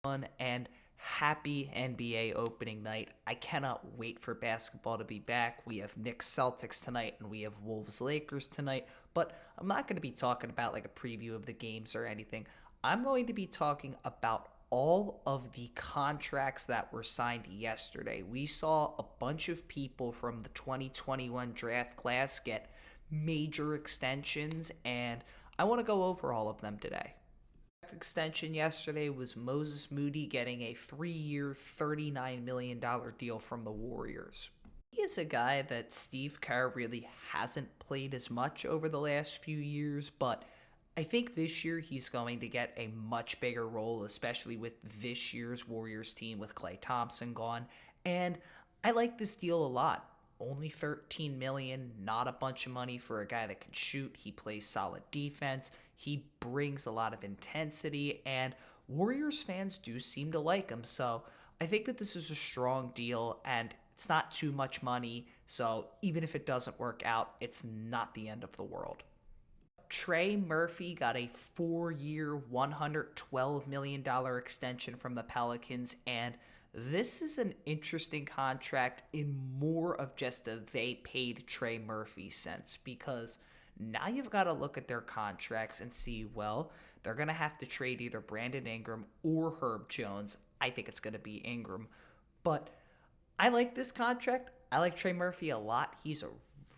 And happy NBA opening night. I cannot wait for basketball to be back. We have Knicks Celtics tonight and we have Wolves Lakers tonight, but I'm not going to be talking about like a preview of the games or anything. I'm going to be talking about all of the contracts that were signed yesterday. We saw a bunch of people from the 2021 draft class get major extensions, and I want to go over all of them today. Extension yesterday was Moses Moody getting a 3-year, $39 million deal from the Warriors. He is a guy that Steve Kerr really hasn't played as much over the last few years, but I think this year he's going to get a much bigger role, especially with this year's Warriors team with Klay Thompson gone. And I like this deal a lot. Only 13 million, not a bunch of money for a guy that can shoot. He plays solid defense. He brings a lot of intensity, and Warriors fans do seem to like him. So I think that this is a strong deal, and it's not too much money. So even if it doesn't work out, it's not the end of the world. Trey Murphy got a 4-year, $112 million extension from the Pelicans, and this is an interesting contract in more of just a they paid Trey Murphy sense, because now you've got to look at their contracts and see, well, they're going to have to trade either Brandon Ingram or Herb Jones. I think it's going to be Ingram, but I like this contract. I like Trey Murphy a lot. He's a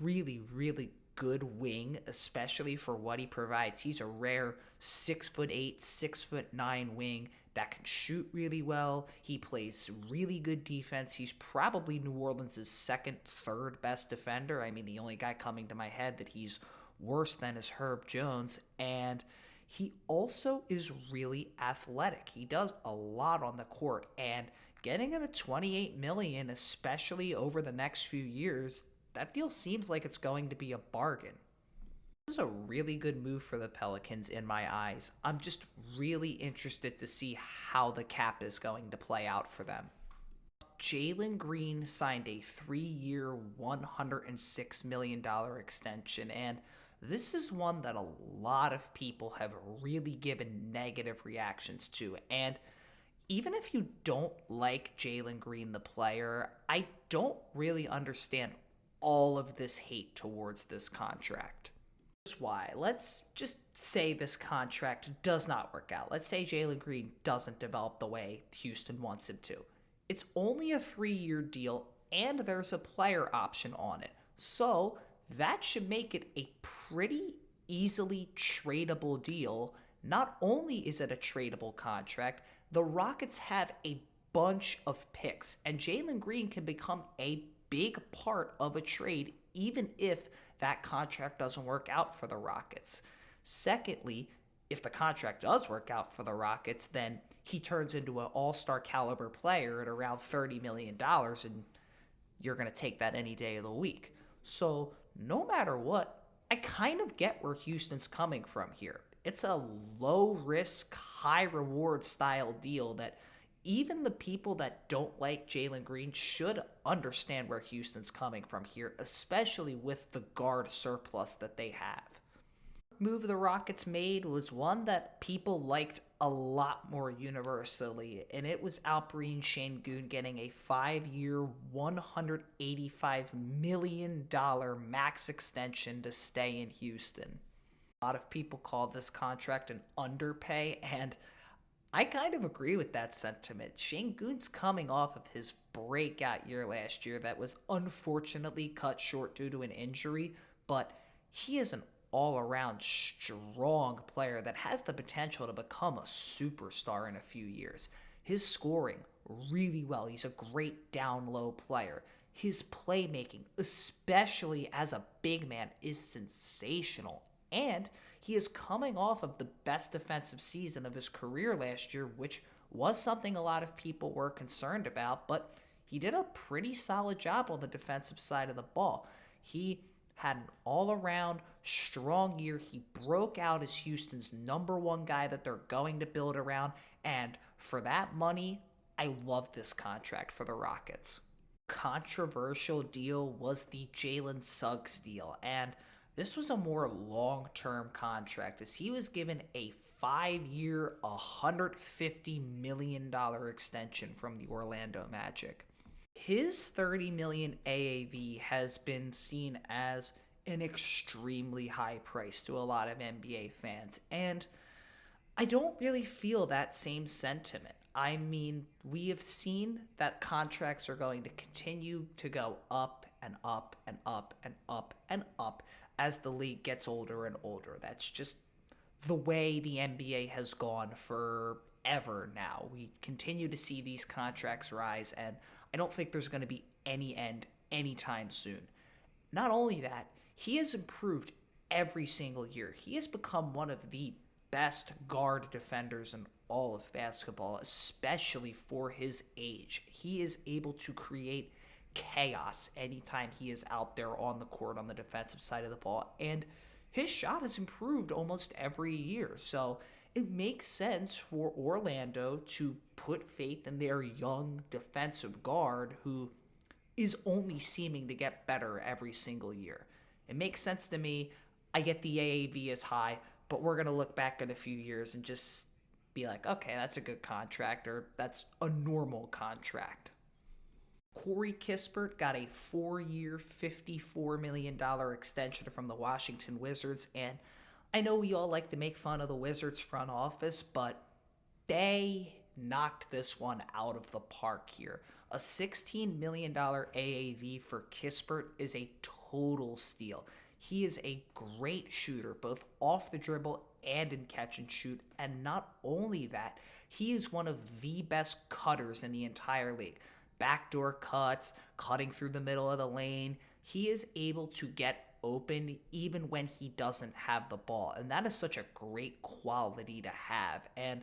really, really good wing, especially for what he provides. He's a rare 6'8", 6'9" wing that can shoot really well. He plays really good defense. He's probably New Orleans' second, third best defender. I mean, the only guy coming to my head that he's worse than is Herb Jones. And he also is really athletic. He does a lot on the court, and getting him at $28 million, especially over the next few years, that deal seems like it's going to be a bargain. This is a really good move for the Pelicans in my eyes. I'm just really interested to see how the cap is going to play out for them. Jalen Green signed a 3-year, $106 million extension, and this is one that a lot of people have really given negative reactions to. And even if you don't like Jalen Green, the player, I don't really understand all of this hate towards this contract. Here's why. Let's just say this contract does not work out. Let's say Jalen Green doesn't develop the way Houston wants him to. It's only a 3-year deal, and there's a player option on it. So that should make it a pretty easily tradable deal. Not only is it a tradable contract, the Rockets have a bunch of picks, and Jalen Green can become a big part of a trade, even if that contract doesn't work out for the Rockets. Secondly, if the contract does work out for the Rockets, then he turns into an all-star caliber player at around $30 million, and you're going to take that any day of the week. So no matter what, I kind of get where Houston's coming from here. It's a low-risk, high-reward style deal that even the people that don't like Jalen Green should understand where Houston's coming from here, especially with the guard surplus that they have. Move the Rockets made was one that people liked a lot more universally, and it was Alperen Sengun getting a 5-year, $185 million max extension to stay in Houston. A lot of people call this contract an underpay, and I kind of agree with that sentiment. Sengun's coming off of his breakout year last year that was unfortunately cut short due to an injury, but he is an all-around strong player that has the potential to become a superstar in a few years. His scoring, really well. He's a great down-low player. His playmaking, especially as a big man, is sensational. And he is coming off of the best defensive season of his career last year, which was something a lot of people were concerned about, but he did a pretty solid job on the defensive side of the ball. He had an all-around strong year. He broke out as Houston's number one guy that they're going to build around, and for that money, I love this contract for the Rockets. Controversial deal was the Jalen Suggs deal, and this was a more long-term contract as he was given a 5-year, $150 million extension from the Orlando Magic. His $30 million AAV has been seen as an extremely high price to a lot of NBA fans, and I don't really feel that same sentiment. I mean, we have seen that contracts are going to continue to go up and up and up and up and up as the league gets older and older. That's just the way the NBA has gone forever now. We continue to see these contracts rise, and I don't think there's going to be any end anytime soon. Not only that, he has improved every single year. He has become one of the best guard defenders in all of basketball, especially for his age. He is able to create chaos anytime he is out there on the court on the defensive side of the ball, and his shot has improved almost every year. So it makes sense for Orlando to put faith in their young defensive guard who is only seeming to get better every single year. It makes sense to me. I get the AAV is high, but we're going to look back in a few years and just be like, okay, that's a good contract, or that's a normal contract. Corey Kispert got a 4-year, $54 million extension from the Washington Wizards, and I know we all like to make fun of the Wizards front office, but they knocked this one out of the park here. A $16 million AAV for Kispert is a total steal. He is a great shooter, both off the dribble and in catch and shoot, and not only that, he is one of the best cutters in the entire league. Backdoor cuts, cutting through the middle of the lane. He is able to get open even when he doesn't have the ball, and that is such a great quality to have, and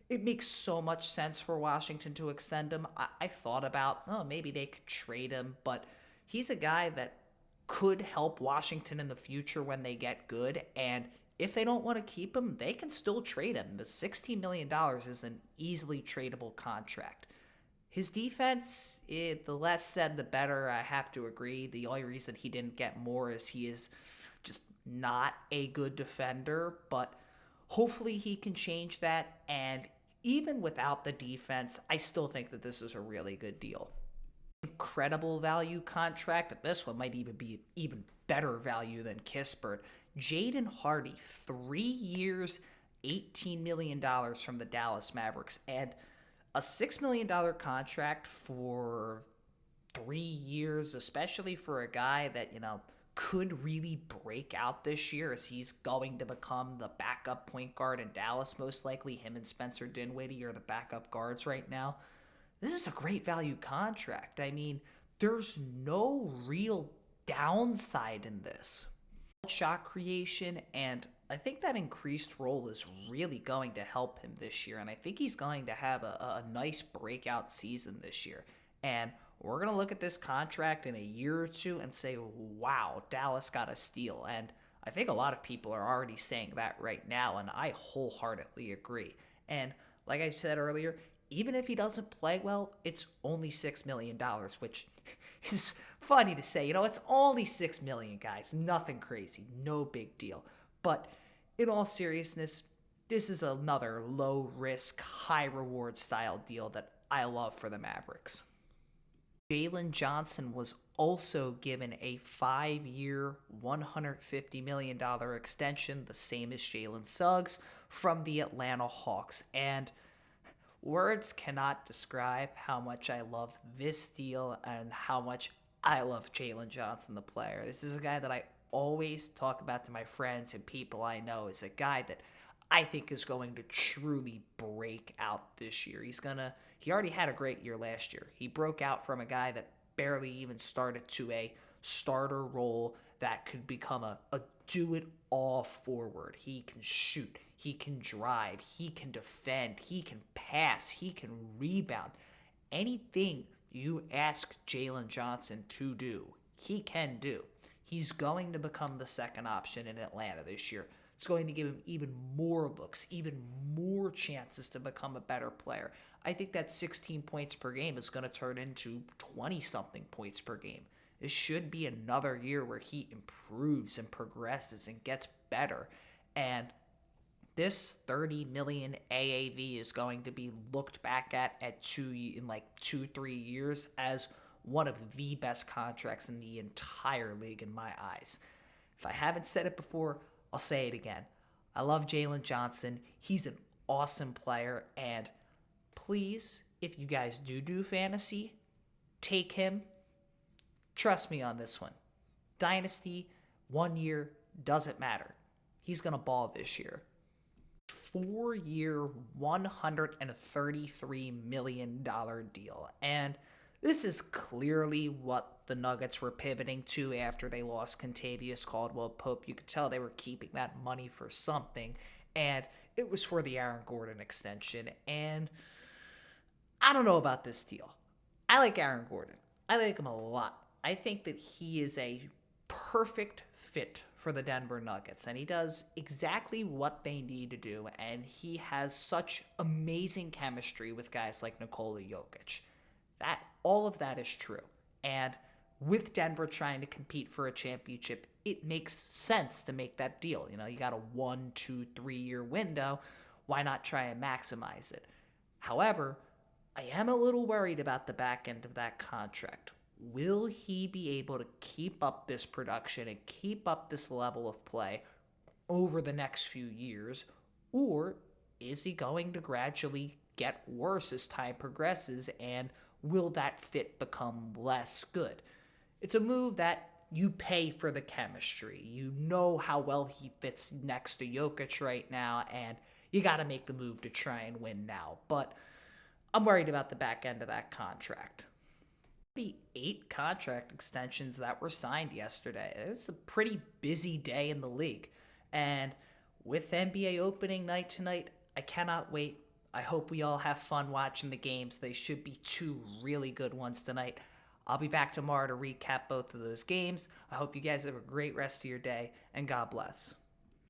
it makes so much sense for Washington to extend him. I thought about, maybe they could trade him, but he's a guy that could help Washington in the future when they get good, and if they don't want to keep him, they can still trade him. The $16 million is an easily tradable contract. His defense, the less said, the better. I have to agree. The only reason he didn't get more is he is just not a good defender, but hopefully he can change that, and even without the defense, I still think that this is a really good deal. Incredible value contract. This one might even be even better value than Kispert. Jaden Hardy, 3 years, $18 million from the Dallas Mavericks, and a $6 million contract for 3 years, especially for a guy that, could really break out this year, as he's going to become the backup point guard in Dallas, most likely. Him and Spencer Dinwiddie are the backup guards right now. This is a great value contract. I mean, there's no real downside in this. Shot creation, and I think that increased role is really going to help him this year, and I think he's going to have a nice breakout season this year. And we're going to look at this contract in a year or two and say, wow, Dallas got a steal. And I think a lot of people are already saying that right now, and I wholeheartedly agree. And like I said earlier, even if he doesn't play well, it's only $6 million, which is funny to say. It's only $6 million, guys. Nothing crazy. No big deal. But in all seriousness, this is another low-risk, high-reward style deal that I love for the Mavericks. Jalen Johnson was also given a 5-year, $150 million extension, the same as Jalen Suggs, from the Atlanta Hawks. And words cannot describe how much I love this deal and how much I love Jalen Johnson, the player. This is a guy that I always talk about to my friends and people I know as a guy that I think is going to truly break out this year. He already had a great year last year. He broke out from a guy that barely even started to a starter role that could become a do-it-all forward. He can shoot, he can drive, he can defend, he can pass, he can rebound. Anything you ask Jalen Johnson to do, he can do. He's going to become the second option in Atlanta this year. It's going to give him even more looks, even more chances to become a better player. I think that 16 points per game is going to turn into 20-something points per game. This should be another year where he improves and progresses and gets better. And This 30 million AAV is going to be looked back at in like 2-3 years as one of the best contracts in the entire league in my eyes. If I haven't said it before, I'll say it again. I love Jalen Johnson. He's an awesome player, and please, if you guys do fantasy, take him. Trust me on this one. Dynasty, 1 year, doesn't matter. He's going to ball this year. 4-year, $133 million deal. And this is clearly what the Nuggets were pivoting to after they lost Kentavious Caldwell-Pope. You could tell they were keeping that money for something. And it was for the Aaron Gordon extension. And I don't know about this deal. I like Aaron Gordon. I like him a lot. I think that he is a perfect fit for the Denver Nuggets, and he does exactly what they need to do, and he has such amazing chemistry with guys like Nikola Jokic. All of that is true, and with Denver trying to compete for a championship, it makes sense to make that deal. You got a 1, 2, 3-year window. Why not try and maximize it? However, I am a little worried about the back end of that contract. Will he be able to keep up this production and keep up this level of play over the next few years? Or is he going to gradually get worse as time progresses, and will that fit become less good? It's a move that you pay for the chemistry. You know how well he fits next to Jokic right now, and you got to make the move to try and win now. But I'm worried about the back end of that contract. The 8 contract extensions that were signed yesterday. It's a pretty busy day in the league. And with NBA opening night tonight, I cannot wait. I hope we all have fun watching the games. They should be 2 really good ones tonight. I'll be back tomorrow to recap both of those games. I hope you guys have a great rest of your day, and God bless.